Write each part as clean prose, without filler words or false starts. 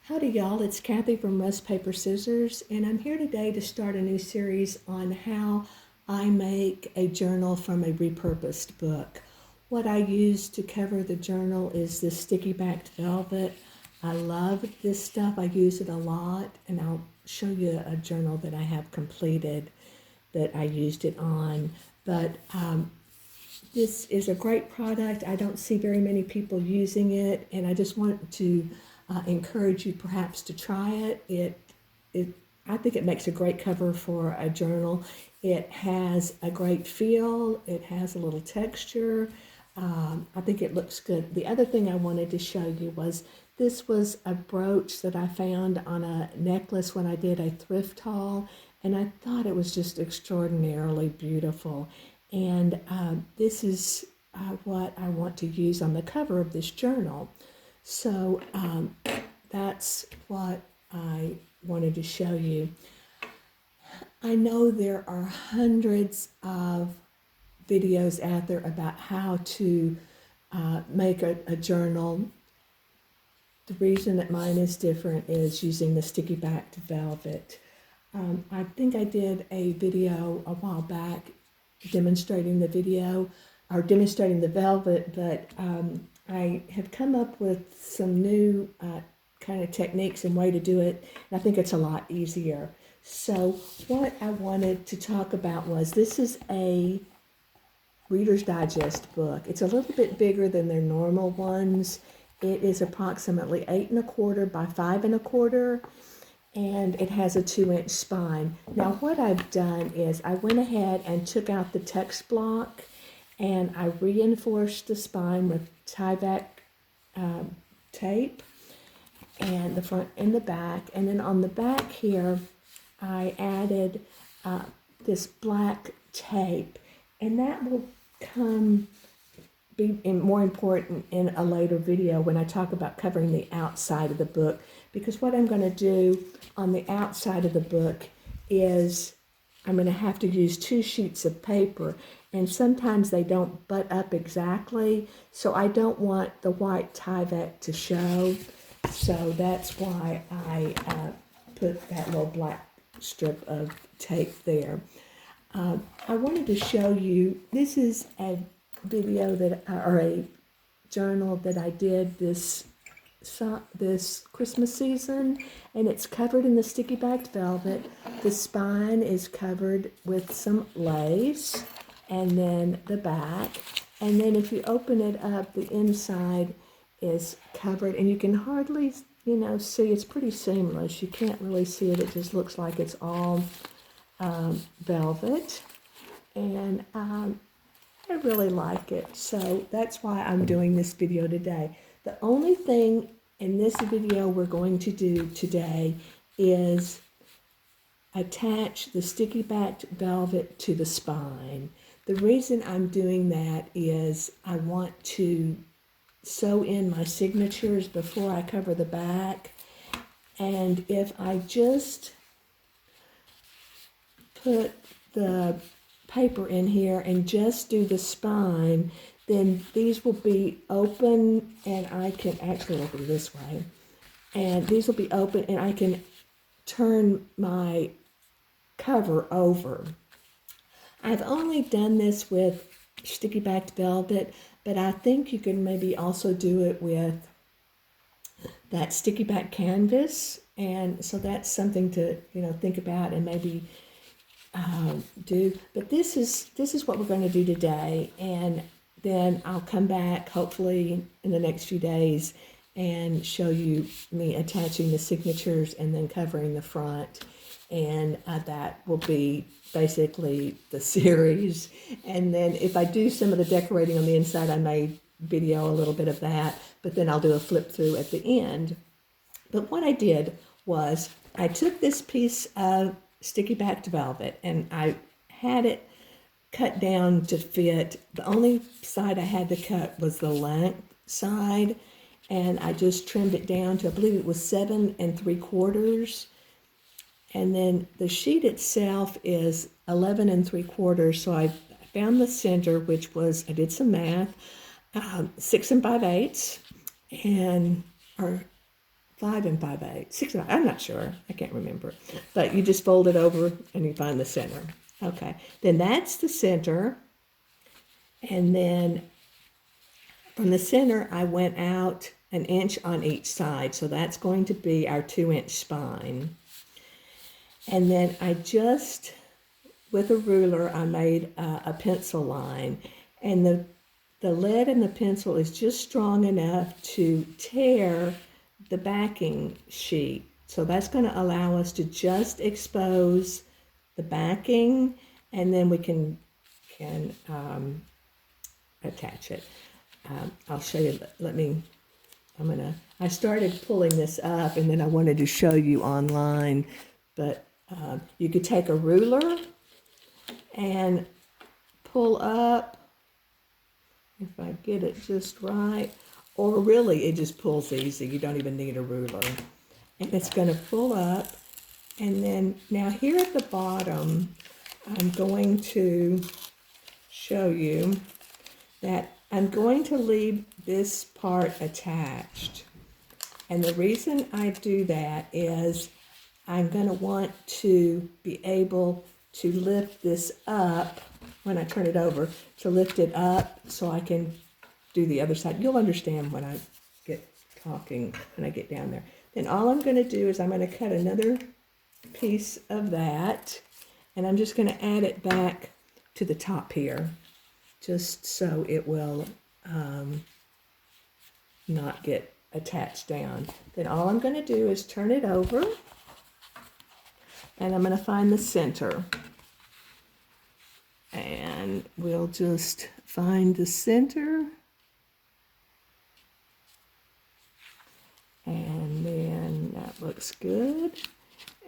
Howdy y'all, it's Kathy from Rust Paper Scissors, and I'm here today to start a new series on how I make a journal from a repurposed book. What I use to cover the journal is this sticky backed velvet. I love this stuff, I use it a lot, and I'll show you a journal that I have completed that I used it on. But this is a great product. I don't see very many people using it, and I just want to encourage you perhaps to try it. I think it makes a great cover for a journal. It has a great feel. It has a little texture. I think it looks good. The other thing I wanted to show you was this was a brooch that I found on a necklace when I did a thrift haul, and I thought it was just extraordinarily beautiful. And this is what I want to use on the cover of this journal. So that's what I wanted to show you. I know there are hundreds of videos out there about how to make a journal. The reason that mine is different is using the sticky backed velvet. I think I did a video a while back demonstrating the velvet, but I have come up with some new kind of techniques and way to do it, and I think it's a lot easier. So what I wanted to talk about was, this is a Reader's Digest book. It's a little bit bigger than their normal ones. It is approximately 8 1/4 by 5 1/4, and it has a 2-inch spine. Now what I've done is I went ahead and took out the text block, and I reinforced the spine with tie-back tape, and the front and the back. And then on the back here, I added this black tape, and that will be more important in a later video when I talk about covering the outside of the book. Because what I'm going to do on the outside of the book is I'm going to have to use 2 sheets of paper, and sometimes they don't butt up exactly, so I don't want the white Tyvek to show. So that's why I put that little black strip of tape there. I wanted to show you, this is a video or a journal that I did this Christmas season, and it's covered in the sticky backed velvet. The spine is covered with some lace, and then the back, and then if you open it up, the inside is covered, and you can hardly see. It's pretty seamless. You can't really see it. It just looks like it's all velvet, and I really like it. So that's why I'm doing this video today. The only thing in this video we're going to do today is attach the sticky backed velvet to the spine. The reason I'm doing that is I want to sew in my signatures before I cover the back. And if I just put the paper in here and just do the spine, then these will be open, and I can actually open this way, and these will be open, and I can turn my cover over. I've only done this with sticky backed velvet, but I think you can maybe also do it with that sticky back canvas, and so that's something to think about and maybe do. But this is what we're going to do today, and then I'll come back hopefully in the next few days and show you me attaching the signatures and then covering the front, and that will be basically the series. And then if I do some of the decorating on the inside, I may video a little bit of that, but then I'll do a flip through at the end. But what I did was I took this piece of sticky backed velvet, and I had it cut down to fit. The only side I had to cut was the length side, and I just trimmed it down to, I believe it was 7 3/4. And then the sheet itself is 11 3/4. So I found the center, which was, I did some math, 6 5/8, and or 5 and 5/8, 6 and I'm not sure. I can't remember. But you just fold it over and you find the center. Okay, then that's the center. And then from the center, I went out 1 inch on each side. So that's going to be our 2-inch spine. And then I just, with a ruler, I made a pencil line. And the lead in the pencil is just strong enough to tear the backing sheet. So that's going to allow us to just expose the backing, and then we can attach it. I'll show you. I started pulling this up, and then I wanted to show you online, but you could take a ruler and pull up, if I get it just right, or really it just pulls easy. You don't even need a ruler. And it's going to pull up, and then now here at the bottom, I'm going to show you that I'm going to leave this part attached. And the reason I do that is I'm going to want to be able to lift this up when I turn it over, to lift it up so I can do the other side. You'll understand when I get talking, when I get down there. Then all I'm going to do is I'm going to cut another piece of that, and I'm just going to add it back to the top here, just so it will not get attached down. Then all I'm going to do is turn it over, and I'm going to find the center. And we'll just find the center. And then that looks good.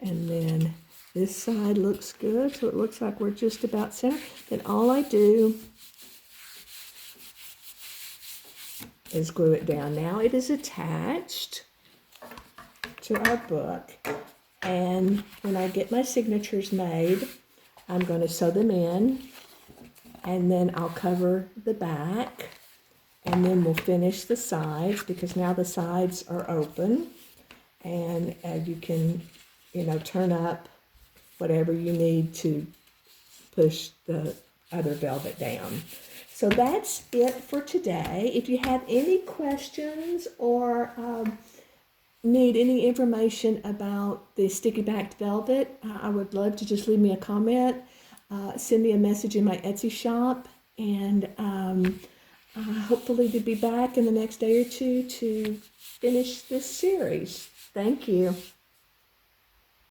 And then this side looks good. So it looks like we're just about center. Then all I do is glue it down. Now it is attached to our book. And when I get my signatures made, I'm going to sew them in, and then I'll cover the back, and then we'll finish the sides, because now the sides are open, and you can, turn up whatever you need to push the other velvet down. So that's it for today. If you have any questions or need any information about the sticky backed velvet, I would love to just leave me a comment, send me a message in my Etsy shop, and hopefully to be back in the next day or two to finish this series. Thank you.